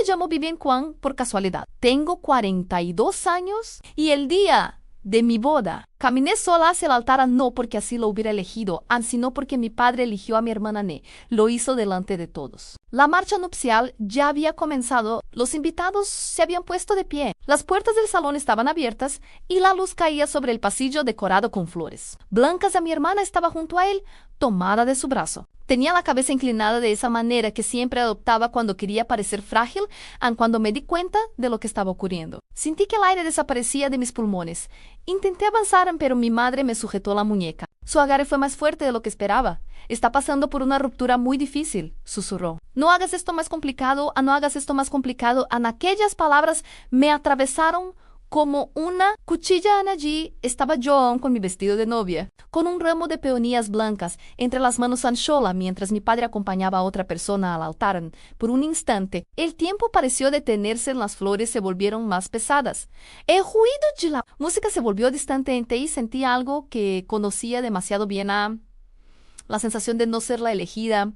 llamo Vivian Kwan por casualidad. Tengo 42 años y el día de mi boda caminé sola hacia el altar, no porque así lo hubiera elegido, sino porque mi padre eligió a mi hermana Ne. Lo hizo delante de todos. La marcha nupcial ya había comenzado, los invitados se habían puesto de pie, las puertas del salón estaban abiertas y la luz caía sobre el pasillo decorado con flores. Blanca, mi hermana, estaba junto a él, tomada de su brazo. Tenía la cabeza inclinada de esa manera que siempre adoptaba cuando quería parecer frágil, cuando me di cuenta de lo que estaba ocurriendo. Sentí que el aire desaparecía de mis pulmones. Intenté avanzar, pero mi madre me sujetó la muñeca. Su agarre fue más fuerte de lo que esperaba. Está pasando por una ruptura muy difícil, susurró. No hagas esto más complicado, no hagas esto más complicado. Aquellas palabras me atravesaron como una cuchilla. Allí estaba yo con mi vestido de novia, con un ramo de peonías blancas entre las manos Shola, mientras mi padre acompañaba a otra persona al altar. Por un instante, el tiempo pareció detenerse, las flores se volvieron más pesadas. El ruido de la música se volvió distante y sentí algo que conocía demasiado bien, la sensación de no ser la elegida,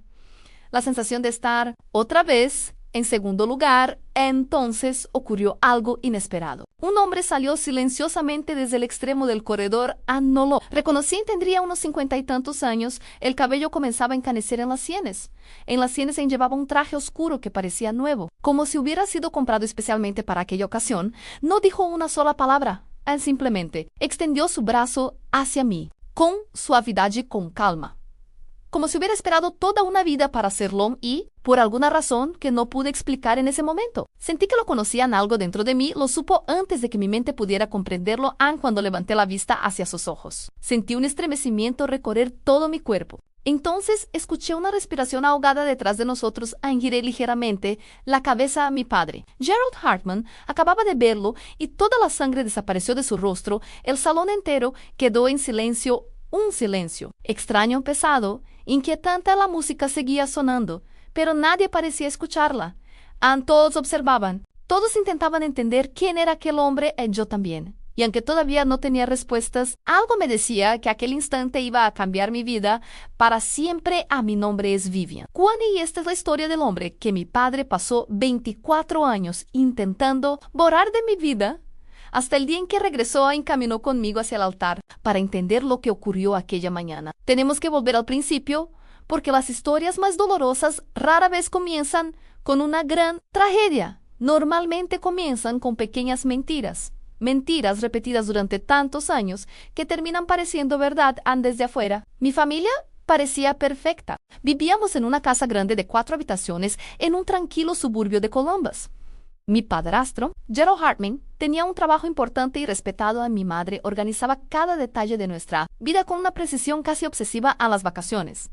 la sensación de estar otra vez en segundo lugar. Entonces ocurrió algo inesperado. Un hombre salió silenciosamente desde el extremo del corredor. No lo reconocí, tendría unos 50 y tantos años. El cabello comenzaba a encanecer en las sienes. En las sienes llevaba un traje oscuro que parecía nuevo, como si hubiera sido comprado especialmente para aquella ocasión. No dijo una sola palabra. Simplemente extendió su brazo hacia mí, con suavidad y con calma, como si hubiera esperado toda una vida para hacerlo y, por alguna razón que no pude explicar en ese momento, sentí que lo conocían. Algo dentro de mí lo supo antes de que mi mente pudiera comprenderlo. Cuando levanté la vista hacia sus ojos, sentí un estremecimiento recorrer todo mi cuerpo. Entonces escuché una respiración ahogada detrás de nosotros. Giré ligeramente la cabeza a mi padre. Gerald Hartman acababa de verlo y toda la sangre desapareció de su rostro. El salón entero quedó en silencio. Un silencio extraño, pesado, inquietante. La música seguía sonando, pero nadie parecía escucharla. Todos observaban, todos intentaban entender quién era aquel hombre, yo también. Y aunque todavía no tenía respuestas, algo me decía que aquel instante iba a cambiar mi vida para siempre. Mi nombre es Vivian Kwan y esta es la historia del hombre que mi padre pasó 24 años intentando borrar de mi vida, hasta el día en que regresó y caminó conmigo hacia el altar para entender lo que ocurrió aquella mañana. Tenemos que volver al principio, porque las historias más dolorosas rara vez comienzan con una gran tragedia. Normalmente comienzan con pequeñas mentiras. Mentiras repetidas durante tantos años que terminan pareciendo verdad desde afuera. Mi familia parecía perfecta. Vivíamos en una casa grande de 4 habitaciones en un tranquilo suburbio de Columbus. Mi padrastro, Gerald Hartman, tenía un trabajo importante y respetado. Mi madre organizaba cada detalle de nuestra vida con una precisión casi obsesiva. A las vacaciones,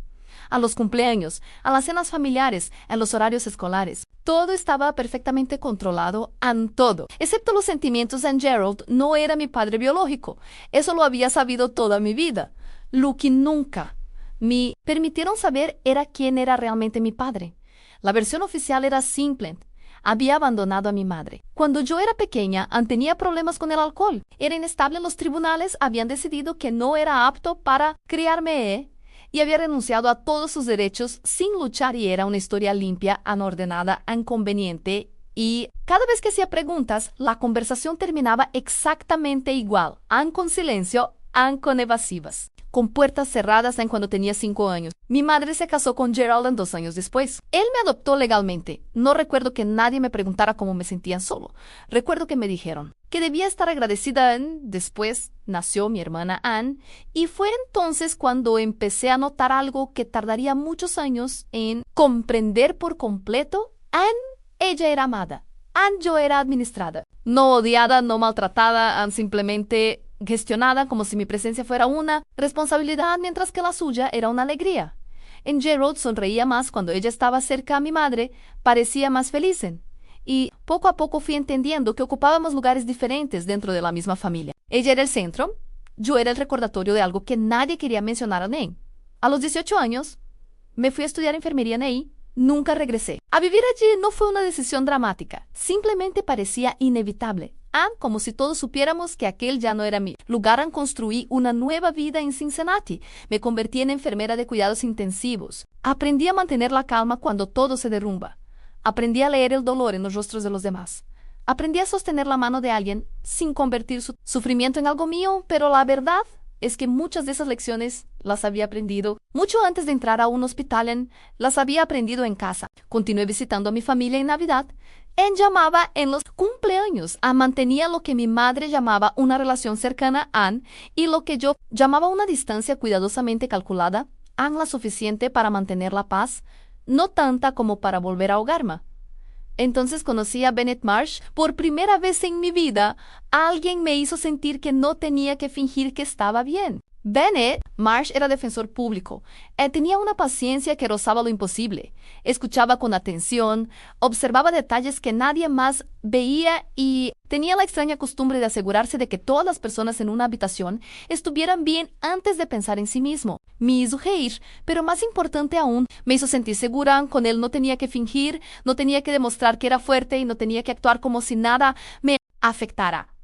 a los cumpleaños, a las cenas familiares, a los horarios escolares. Todo estaba perfectamente controlado. Todo, excepto los sentimientos. Gerald no era mi padre biológico. Eso lo había sabido toda mi vida. Lo que nunca me permitieron saber era quién era realmente mi padre. La versión oficial era simple. Había abandonado a mi madre. Cuando yo era pequeña, tenía problemas con el alcohol. Era inestable en los tribunales. Habían decidido que no era apto para criarme y había renunciado a todos sus derechos sin luchar. Y era una historia limpia, anordenada, inconveniente. Y cada vez que hacía preguntas, la conversación terminaba exactamente igual. Con silencio, con evasivas. Con puertas cerradas cuando tenía 5 años. Mi madre se casó con Gerald 2 años después. Él me adoptó legalmente. No recuerdo que nadie me preguntara cómo me sentía solo. Recuerdo que me dijeron que debía estar agradecida. Después nació mi hermana Anne y fue entonces cuando empecé a notar algo que tardaría muchos años en comprender por completo. Ella era amada. Yo era administrada. No odiada, no maltratada, simplemente gestionada como si mi presencia fuera una responsabilidad, mientras que la suya era una alegría. Gerald sonreía más cuando ella estaba cerca. A mi madre parecía más feliz. Y poco a poco fui entendiendo que ocupábamos lugares diferentes dentro de la misma familia. Ella era el centro, yo era el recordatorio de algo que nadie quería mencionar a Ney. A los 18 años, me fui a estudiar enfermería en Ney. Nunca regresé. A vivir allí no fue una decisión dramática, simplemente parecía inevitable. Como si todos supiéramos que aquel ya no era mi lugar. Construí una nueva vida en Cincinnati. Me convertí en enfermera de cuidados intensivos. Aprendí a mantener la calma cuando todo se derrumba. Aprendí a leer el dolor en los rostros de los demás. Aprendí a sostener la mano de alguien sin convertir su sufrimiento en algo mío, pero la verdad es que muchas de esas lecciones las había aprendido mucho antes de entrar a un hospital. Las había aprendido en casa. Continué visitando a mi familia en Navidad. Llamaba en los cumpleaños. Mantenía lo que mi madre llamaba una relación cercana y lo que yo llamaba una distancia cuidadosamente calculada, la suficiente para mantener la paz, no tanta como para volver a ahogarme. Entonces conocí a Bennett Marsh. Por primera vez en mi vida, alguien me hizo sentir que no tenía que fingir que estaba bien. Bennett Marsh era defensor público. Tenía una paciencia que rozaba lo imposible. Escuchaba con atención, observaba detalles que nadie más veía y tenía la extraña costumbre de asegurarse de que todas las personas en una habitación estuvieran bien antes de pensar en sí mismo. Me hizo reír, pero más importante aún, me hizo sentir segura. Con él no tenía que fingir, no tenía que demostrar que era fuerte y no tenía que actuar como si nada me afectara.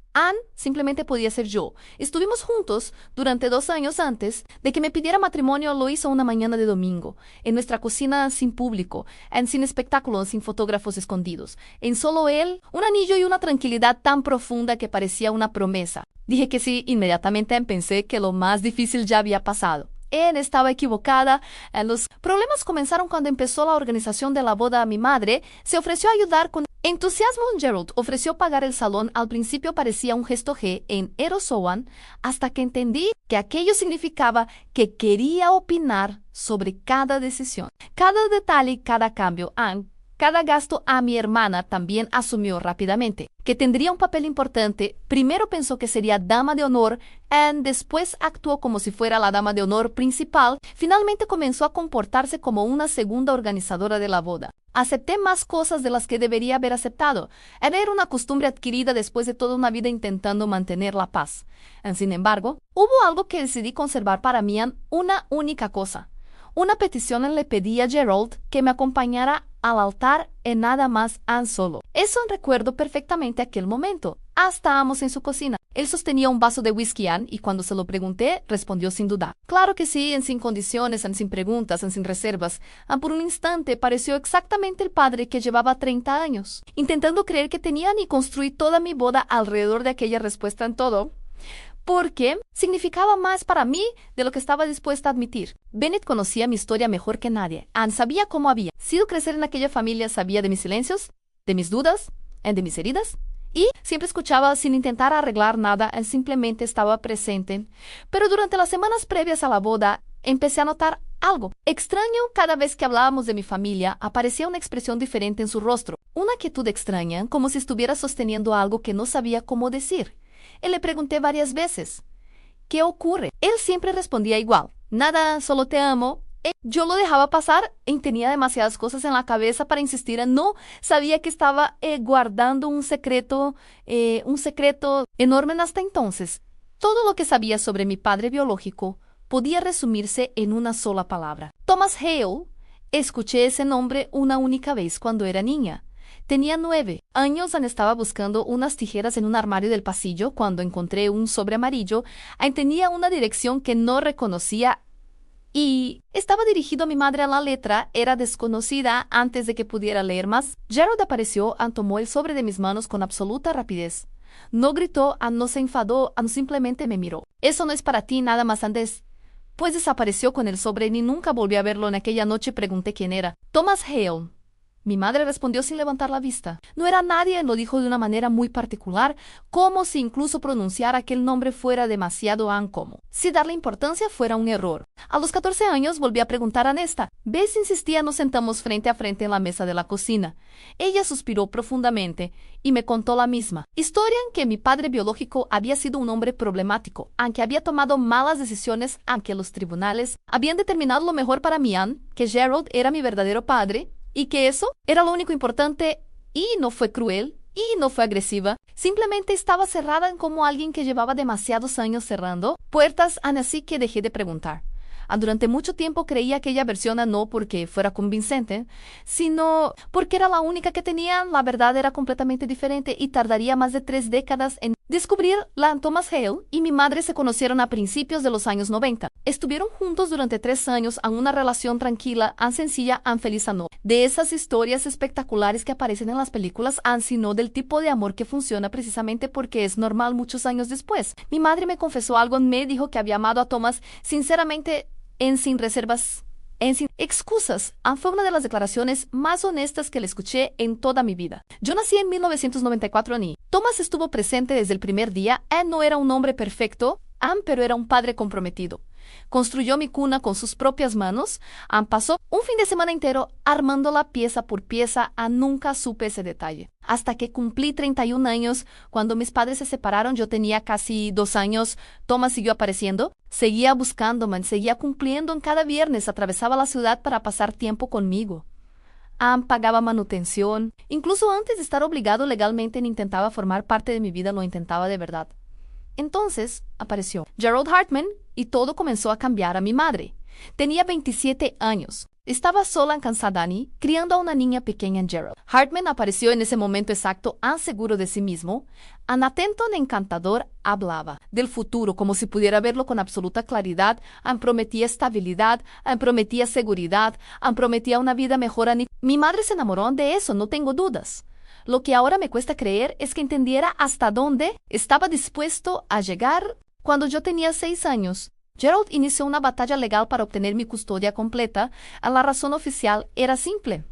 Simplemente podía ser yo. Estuvimos juntos durante 2 años antes de que me pidiera matrimonio. Lo hizo una mañana de domingo, en nuestra cocina sin público, sin espectáculos, sin fotógrafos escondidos. En solo él, un anillo y una tranquilidad tan profunda que parecía una promesa. Dije que sí, inmediatamente pensé que lo más difícil ya había pasado. Estaba equivocada. Los problemas comenzaron cuando empezó la organización de la boda a mi madre. Se ofreció a ayudar con entusiasmo. Gerald ofreció pagar el salón. Al principio parecía un gesto generoso, hasta que entendí que aquello significaba que quería opinar sobre cada decisión, cada detalle y cada cambio. Cada gasto. Mi hermana también asumió rápidamente que tendría un papel importante. Primero pensó que sería dama de honor, después actuó como si fuera la dama de honor principal. Finalmente comenzó a comportarse como una segunda organizadora de la boda. Acepté más cosas de las que debería haber aceptado. Era una costumbre adquirida después de toda una vida intentando mantener la paz. Sin embargo, hubo algo que decidí conservar para mí, una única cosa. Una petición. Le pedí a Gerald que me acompañara al altar en nada más solo. Eso recuerdo perfectamente aquel momento. Estábamos en su cocina. Él sostenía un vaso de whisky y cuando se lo pregunté, respondió sin dudar. Claro que sí, sin condiciones, sin preguntas, sin reservas. Por un instante pareció exactamente el padre que llevaba 30 años, intentando creer que tenía y construí toda mi boda alrededor de aquella respuesta en todo, porque significaba más para mí de lo que estaba dispuesta a admitir. Bennett conocía mi historia mejor que nadie. Sabía cómo había sido crecer en aquella familia, sabía de mis silencios, de mis dudas, de mis heridas, y siempre escuchaba sin intentar arreglar nada. Simplemente estaba presente. Pero durante las semanas previas a la boda, empecé a notar algo extraño. Cada vez que hablábamos de mi familia, aparecía una expresión diferente en su rostro, una quietud extraña, como si estuviera sosteniendo algo que no sabía cómo decir. Le pregunté varias veces, ¿qué ocurre? Él siempre respondía igual, nada, solo te amo. Yo lo dejaba pasar y tenía demasiadas cosas en la cabeza para insistir. No sabía que estaba guardando un secreto enorme hasta entonces. Todo lo que sabía sobre mi padre biológico podía resumirse en una sola palabra. Thomas Hale. Escuché ese nombre una única vez cuando era niña. Tenía 9 años. Estaba buscando unas tijeras en un armario del pasillo cuando encontré un sobre amarillo. Tenía una dirección que no reconocía y estaba dirigido a mi madre. La letra era desconocida. Antes de que pudiera leer más, Gerald apareció, tomó el sobre de mis manos con absoluta rapidez. No gritó, no se enfadó, simplemente me miró. Eso no es para ti, nada más antes. Pues desapareció con el sobre ni nunca volví a verlo. En aquella noche pregunté quién era. Thomas Hale. Mi madre respondió sin levantar la vista. No era nadie. Lo dijo de una manera muy particular, como si incluso pronunciar aquel nombre fuera demasiado como si darle importancia fuera un error. A los 14 años volví a preguntar a Nesta. ¿Ves? Insistía. Nos sentamos frente a frente en la mesa de la cocina. Ella suspiró profundamente y me contó la misma historia, en que mi padre biológico había sido un hombre problemático, aunque había tomado malas decisiones, aunque los tribunales habían determinado lo mejor para mí, que Gerald era mi verdadero padre, y que eso era lo único importante, y no fue cruel, y no fue agresiva. Simplemente estaba cerrada como alguien que llevaba demasiados años cerrando puertas, así que dejé de preguntar. Durante mucho tiempo creía aquella versión no porque fuera convincente, sino porque era la única que tenía. La verdad era completamente diferente y tardaría más de 3 décadas en descubrir la Thomas Hale y mi madre se conocieron a principios de los años 90. Estuvieron juntos durante 3 años en una relación tranquila, sencilla, feliz, no. De esas historias espectaculares que aparecen en las películas, sino del tipo de amor que funciona precisamente porque es normal muchos años después. Mi madre me confesó algo, me dijo que había amado a Thomas sinceramente, sin reservas, sin excusas. Fue una de las declaraciones más honestas que le escuché en toda mi vida. Yo nací en 1994 y Thomas estuvo presente desde el primer día. Él no era un hombre perfecto, pero era un padre comprometido. Construyó mi cuna con sus propias manos. Pasó un fin de semana entero armándola pieza por pieza. Nunca supe ese detalle. Hasta que cumplí 31 años, cuando mis padres se separaron, yo tenía casi 2 años. Thomas siguió apareciendo, seguía buscándome, seguía cumpliendo en cada viernes. Atravesaba la ciudad para pasar tiempo conmigo. Pagaba manutención. Incluso antes de estar obligado legalmente, intentaba formar parte de mi vida, lo intentaba de verdad. Entonces apareció Gerald Hartman y todo comenzó a cambiar. A mi madre tenía 27 años. Estaba sola en Kansadani, criando a una niña pequeña en Gerald. Hartman apareció en ese momento exacto, seguro de sí mismo, atento y encantador. Hablaba del futuro como si pudiera verlo con absoluta claridad. Prometía estabilidad, prometía seguridad, prometía una vida mejor. Mi madre se enamoró de eso, no tengo dudas. Lo que ahora me cuesta creer es que entendiera hasta dónde estaba dispuesto a llegar. Cuando yo tenía 6 años, Gerald inició una batalla legal para obtener mi custodia completa. La razón oficial era simple.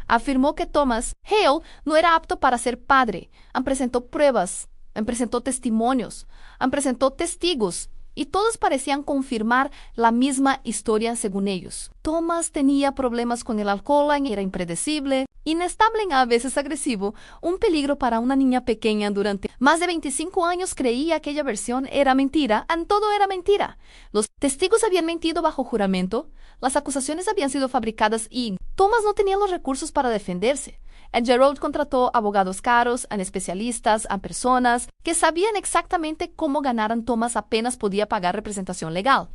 Afirmó que Thomas Hale no era apto para ser padre. Presentó pruebas, presentó testimonios, presentó testigos. Y todos parecían confirmar la misma historia según ellos. Thomas tenía problemas con el alcohol, era impredecible, inestable y a veces agresivo, un peligro para una niña pequeña. Durante más de 25 años creía que aquella versión era mentira, todo era mentira. Los testigos habían mentido bajo juramento, las acusaciones habían sido fabricadas y Thomas no tenía los recursos para defenderse. Gerald contrató abogados caros, especialistas, personas que sabían exactamente cómo ganar. Thomas apenas podía pagar representación legal.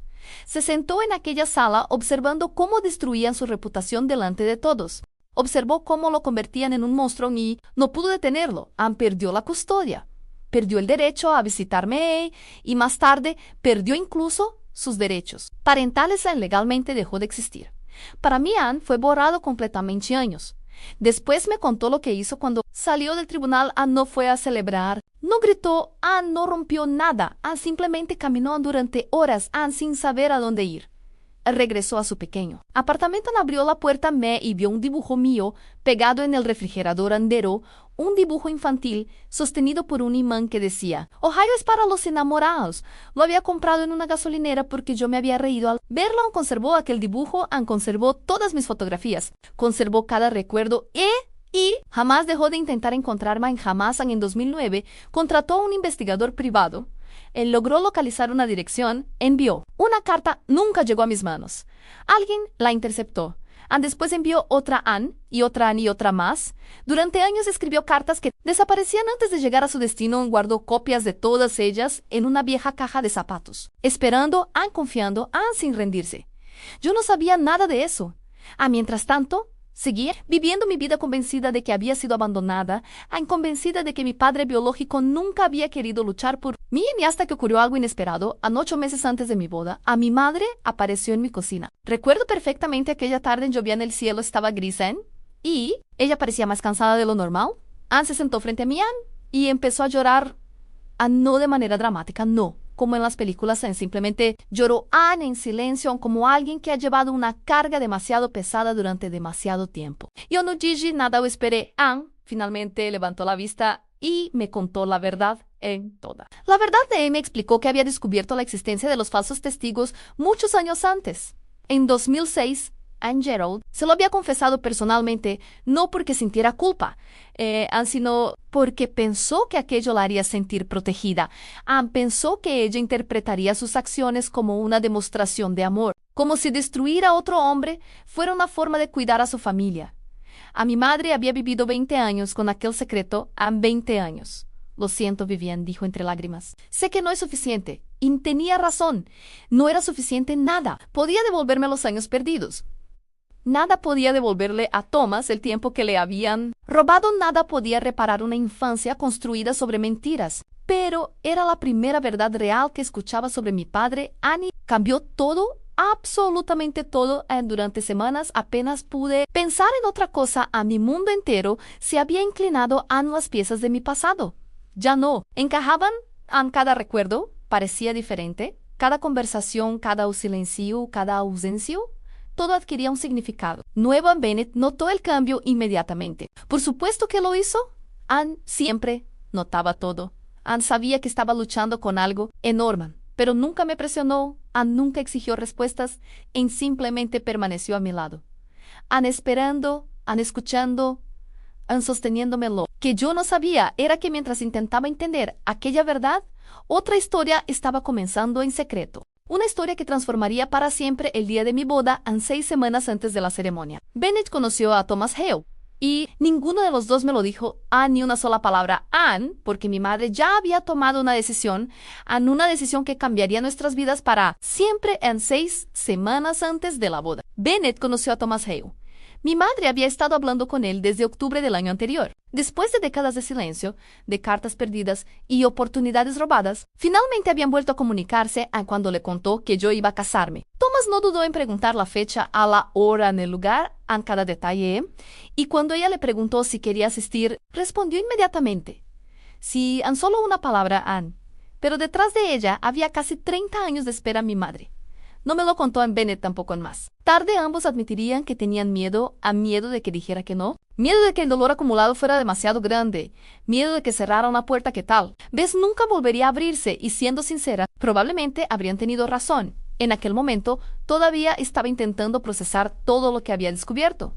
Se sentó en aquella sala observando cómo destruían su reputación delante de todos. Observó cómo lo convertían en un monstruo y no pudo detenerlo. Perdió la custodia, perdió el derecho a visitarme y más tarde perdió incluso sus derechos parentales. Legalmente dejó de existir. Para mí, Anne fue borrado completamente años. Después me contó lo que hizo cuando salió del tribunal. No fue a celebrar, no gritó, no rompió nada. Simplemente caminó durante horas sin saber a dónde ir. Regresó a su pequeño apartamento, abrió la puerta y vio un dibujo mío pegado en el refrigerador. Un dibujo infantil sostenido por un imán que decía: Ohio es para los enamorados. Lo había comprado en una gasolinera porque yo me había reído al verlo. Conservó aquel dibujo, conservó todas mis fotografías, conservó cada recuerdo y jamás dejó de intentar encontrarme. Jamás. En 2009 contrató a un investigador privado. Él logró localizar una dirección, envió una carta, nunca llegó a mis manos. Alguien la interceptó. Después envió otra y otra y otra más. Durante años escribió cartas que desaparecían antes de llegar a su destino. Guardó copias de todas ellas en una vieja caja de zapatos, esperando, confiando, sin rendirse. Yo no sabía nada de eso. Mientras tanto, seguía viviendo mi vida convencida de que había sido abandonada, convencida de que mi padre biológico nunca había querido luchar por mí. Y hasta que ocurrió algo inesperado. 8 meses antes de mi boda, mi madre apareció en mi cocina. Recuerdo perfectamente aquella tarde, llovía en el cielo, estaba gris, y ella parecía más cansada de lo normal. Se sentó frente a mí, y empezó a llorar, no de manera dramática, no, como en las películas. Simplemente lloró en silencio, como alguien que ha llevado una carga demasiado pesada durante demasiado tiempo. Yo no dije nada o esperé. Finalmente levantó la vista y me contó la verdad en toda. La verdad de él me explicó que había descubierto la existencia de los falsos testigos muchos años antes. En 2006, Gerald se lo había confesado personalmente, no porque sintiera culpa, sino porque pensó que aquello la haría sentir protegida. Pensó que ella interpretaría sus acciones como una demostración de amor, como si destruir a otro hombre fuera una forma de cuidar a su familia. Mi madre había vivido 20 años con aquel secreto, 20 años. Lo siento, Vivian, dijo entre lágrimas. Sé que no es suficiente. Y tenía razón. No era suficiente nada. Podía devolverme los años perdidos. Nada podía devolverle a Thomas el tiempo que le habían robado. Nada podía reparar una infancia construida sobre mentiras. Pero era la primera verdad real que escuchaba sobre mi padre. Annie cambió todo, absolutamente todo. Durante semanas apenas pude pensar en otra cosa. A mi mundo entero se había inclinado a las piezas de mi pasado. Ya no encajaban en cada recuerdo, parecía diferente. Cada conversación, cada silencio, cada ausencia, todo adquiría un significado. Nueva Bennett notó el cambio inmediatamente. Por supuesto que lo hizo. Anne siempre notaba todo. Anne sabía que estaba luchando con algo enorme, pero nunca me presionó. Anne nunca exigió respuestas. Anne simplemente permaneció a mi lado. Anne esperando, Anne escuchando, sosteniéndomelo. Que yo no sabía era que mientras intentaba entender aquella verdad, otra historia estaba comenzando en secreto. Una historia que transformaría para siempre el día de mi boda 6 semanas antes de la ceremonia. Bennett conoció a Thomas Hale y ninguno de los dos me lo dijo ni una sola palabra. Anne, porque mi madre ya había tomado una decisión que cambiaría nuestras vidas para siempre 6 semanas antes de la boda. Bennett conoció a Thomas Hale. Mi madre había estado hablando con él desde octubre del año anterior. Después de décadas de silencio, de cartas perdidas y oportunidades robadas, finalmente habían vuelto a comunicarse cuando le contó que yo iba a casarme. Thomas no dudó en preguntar la fecha, a la hora, en el lugar, en cada detalle, y cuando ella le preguntó si quería asistir, respondió inmediatamente. Sí, en solo una palabra, Anne. Pero detrás de ella había casi 30 años de espera mi madre. No me lo contó en Bennett tampoco en más. Tarde ambos admitirían que tenían miedo de que dijera que no. Miedo de que el dolor acumulado fuera demasiado grande. Miedo de que cerrara una puerta que tal vez nunca volvería a abrirse y, siendo sincera, probablemente habrían tenido razón. En aquel momento todavía estaba intentando procesar todo lo que había descubierto.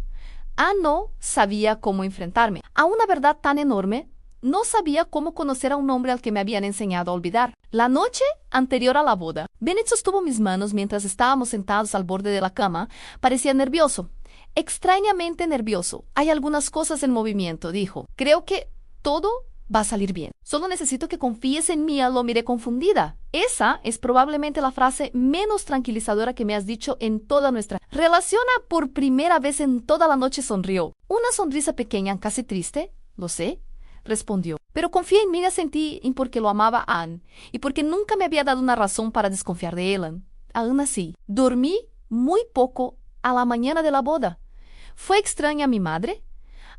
No sabía cómo enfrentarme a una verdad tan enorme. No sabía cómo conocer a un hombre al que me habían enseñado a olvidar. La noche anterior a la boda, Bennett sostuvo mis manos mientras estábamos sentados al borde de la cama. Parecía nervioso, extrañamente nervioso. Hay algunas cosas en movimiento, dijo. Creo que todo va a salir bien. Solo necesito que confíes en mí. Lo miré confundida. Esa es probablemente la frase menos tranquilizadora que me has dicho en toda nuestra relación. Por primera vez en toda la noche sonrió. Una sonrisa pequeña, casi triste, lo sé, respondió. Pero confía en mí, sentí, porque lo amaba a Anne, y porque nunca me había dado una razón para desconfiar de él. Aún así, dormí muy poco a la mañana de la boda. Fue extraña mi madre.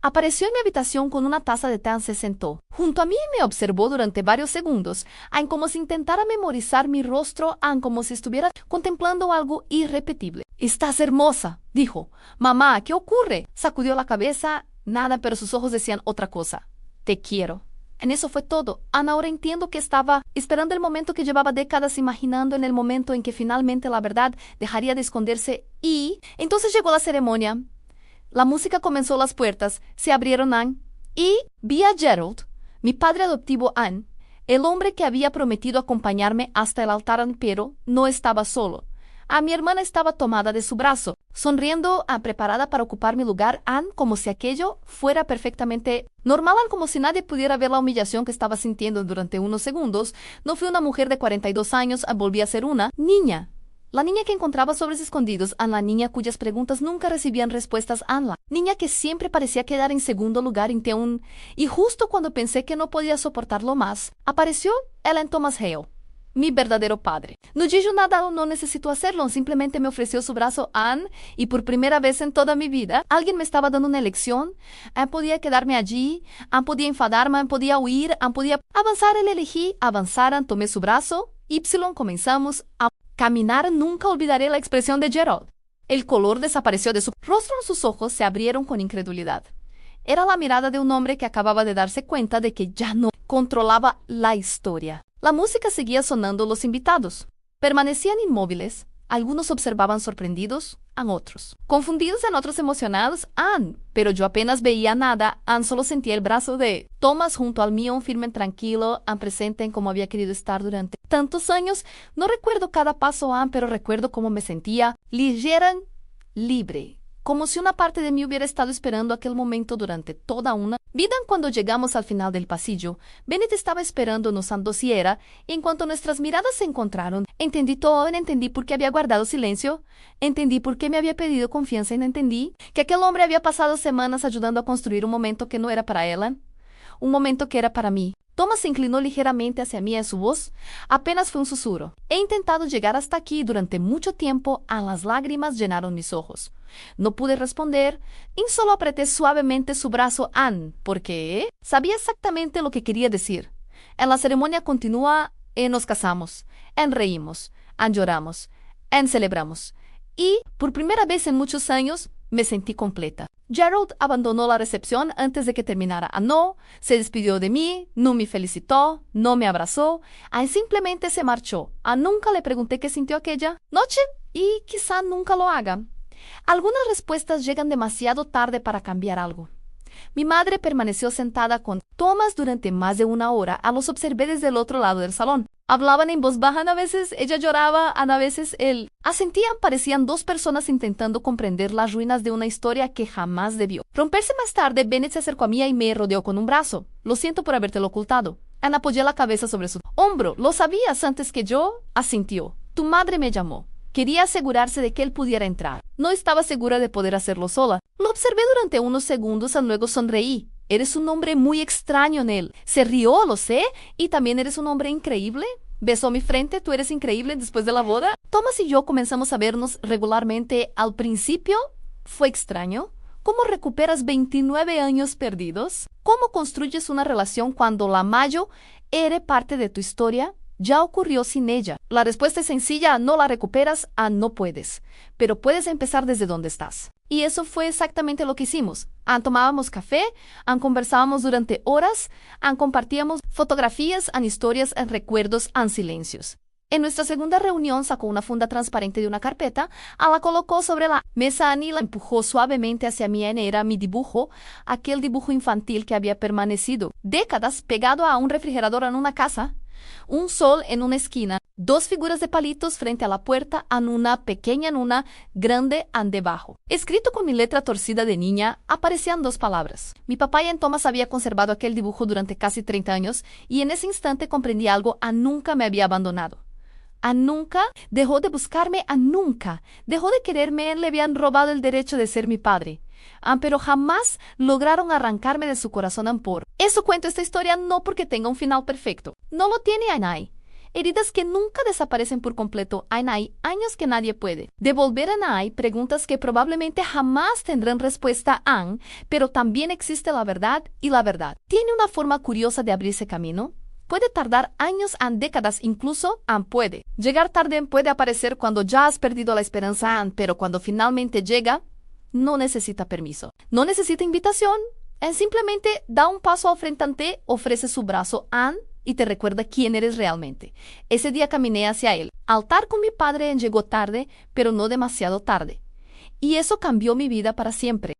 Apareció en mi habitación con una taza de té, se sentó junto a mí y me observó durante varios segundos, como si intentara memorizar mi rostro, como si estuviera contemplando algo irrepetible. Estás hermosa, dijo. Mamá, ¿qué ocurre? Sacudió la cabeza. Nada, pero sus ojos decían otra cosa. Te quiero. En eso fue todo. Ana, ahora entiendo que estaba esperando el momento que llevaba décadas imaginando, en el momento en que finalmente la verdad dejaría de esconderse. Y entonces llegó la ceremonia. La música comenzó, las puertas se abrieron, y vi a Gerald, mi padre adoptivo, el hombre que había prometido acompañarme hasta el altar, pero no estaba solo. Mi hermana estaba tomada de su brazo, sonriendo, preparada para ocupar mi lugar, como si aquello fuera perfectamente normal, como si nadie pudiera ver la humillación que estaba sintiendo durante unos segundos. No fui una mujer de 42 años, volví a ser una niña. La niña que encontraba sobres escondidos, la niña cuyas preguntas nunca recibían respuestas, la niña que siempre parecía quedar en segundo lugar y justo cuando pensé que no podía soportarlo más, apareció Ellen Thomas Hale, mi verdadero padre. No dijo nada, no necesitó hacerlo, simplemente me ofreció su brazo, y por primera vez en toda mi vida, alguien me estaba dando una elección. Podía quedarme allí, podía enfadarme, podía huir, podía avanzar. Elegí avanzar, tomé su brazo, comenzamos a caminar. Nunca olvidaré la expresión de Gerald. El color desapareció de su rostro, sus ojos se abrieron con incredulidad. Era la mirada de un hombre que acababa de darse cuenta de que ya no controlaba la historia. La música seguía sonando, los invitados permanecían inmóviles. Algunos observaban sorprendidos, otros confundidos, otros emocionados. Pero yo apenas veía nada. Solo sentía el brazo de Thomas junto al mío, firme, tranquilo, presente en como había querido estar durante tantos años. No recuerdo cada paso, pero recuerdo cómo me sentía ligera, libre, como si una parte de mí hubiera estado esperando aquel momento durante toda una vida. Cuando llegamos al final del pasillo, Bennett estaba esperándonos en dosiera, y en cuanto nuestras miradas se encontraron, entendí todo, entendí por qué había guardado silencio, entendí por qué me había pedido confianza y entendí que aquel hombre había pasado semanas ayudando a construir un momento que no era para ella, un momento que era para mí. Thomas se inclinó ligeramente hacia mí y su voz apenas fue un susurro. He intentado llegar hasta aquí durante mucho tiempo, y las lágrimas llenaron mis ojos. No pude responder y solo apreté suavemente su brazo porque sabía exactamente lo que quería decir. En la ceremonia continúa, nos casamos, reímos, lloramos, celebramos. Y, por primera vez en muchos años, me sentí completa. Gerald abandonó la recepción antes de que terminara. No se despidió de mí, no me felicitó, no me abrazó, simplemente se marchó. Nunca le pregunté qué sintió aquella noche y quizá nunca lo haga. Algunas respuestas llegan demasiado tarde para cambiar algo. Mi madre permaneció sentada con Thomas durante más de una hora. Los observé desde el otro lado del salón. Hablaban en voz baja, a veces ella lloraba, a veces él. Asentían, parecían dos personas intentando comprender las ruinas de una historia que jamás debió romperse. Más tarde, Bennett se acercó a mí y me rodeó con un brazo. Lo siento por habértelo ocultado. Ana apoyó la cabeza sobre su hombro. Lo sabías antes que yo, asintió. Tu madre me llamó. Quería asegurarse de que él pudiera entrar. No estaba segura de poder hacerlo sola. Lo observé durante unos segundos y luego sonreí. Eres un hombre muy extraño, Nell. Se rió, lo sé. Y también eres un hombre increíble. Besó mi frente. ¿Tú eres increíble después de la boda? Thomas y yo comenzamos a vernos regularmente. Al principio fue extraño. ¿Cómo recuperas 29 años perdidos? ¿Cómo construyes una relación cuando la Mayo era parte de tu historia? Ya ocurrió sin ella. La respuesta es sencilla: no la recuperas, no puedes. Pero puedes empezar desde donde estás. Y eso fue exactamente lo que hicimos. Tomábamos café, conversábamos durante horas, compartíamos fotografías, historias, recuerdos, silencios. En nuestra segunda reunión sacó una funda transparente de una carpeta, la colocó sobre la mesa y la empujó suavemente hacia mí. Era mi dibujo, aquel dibujo infantil que había permanecido décadas pegado a un refrigerador en una casa. Un sol en una esquina, dos figuras de palitos frente a la puerta, una pequeña, una grande, debajo. Escrito con mi letra torcida de niña, aparecían dos palabras. Mi papá y Thomas había conservado aquel dibujo durante casi 30 años y en ese instante comprendí algo: nunca me había abandonado. Nunca dejó de buscarme, nunca dejó de quererme. Le habían robado el derecho de ser mi padre. Pero jamás lograron arrancarme de su corazón. Por eso cuento esta historia, no porque tenga un final perfecto. No lo tiene, Ainai. Heridas que nunca desaparecen por completo. Ainai, años que nadie puede devolver. Ainai, preguntas que probablemente jamás tendrán respuesta. Pero también existe la verdad, y la verdad tiene una forma curiosa de abrirse camino. Puede tardar años, décadas, incluso puede llegar tarde, puede aparecer cuando ya has perdido la esperanza, pero cuando finalmente llega, no necesita permiso, no necesita invitación. Simplemente da un paso al frente, ofrece su brazo, y te recuerda quién eres realmente. Ese día caminé hacia él. Altar con mi padre llegó tarde, pero no demasiado tarde. Y eso cambió mi vida para siempre.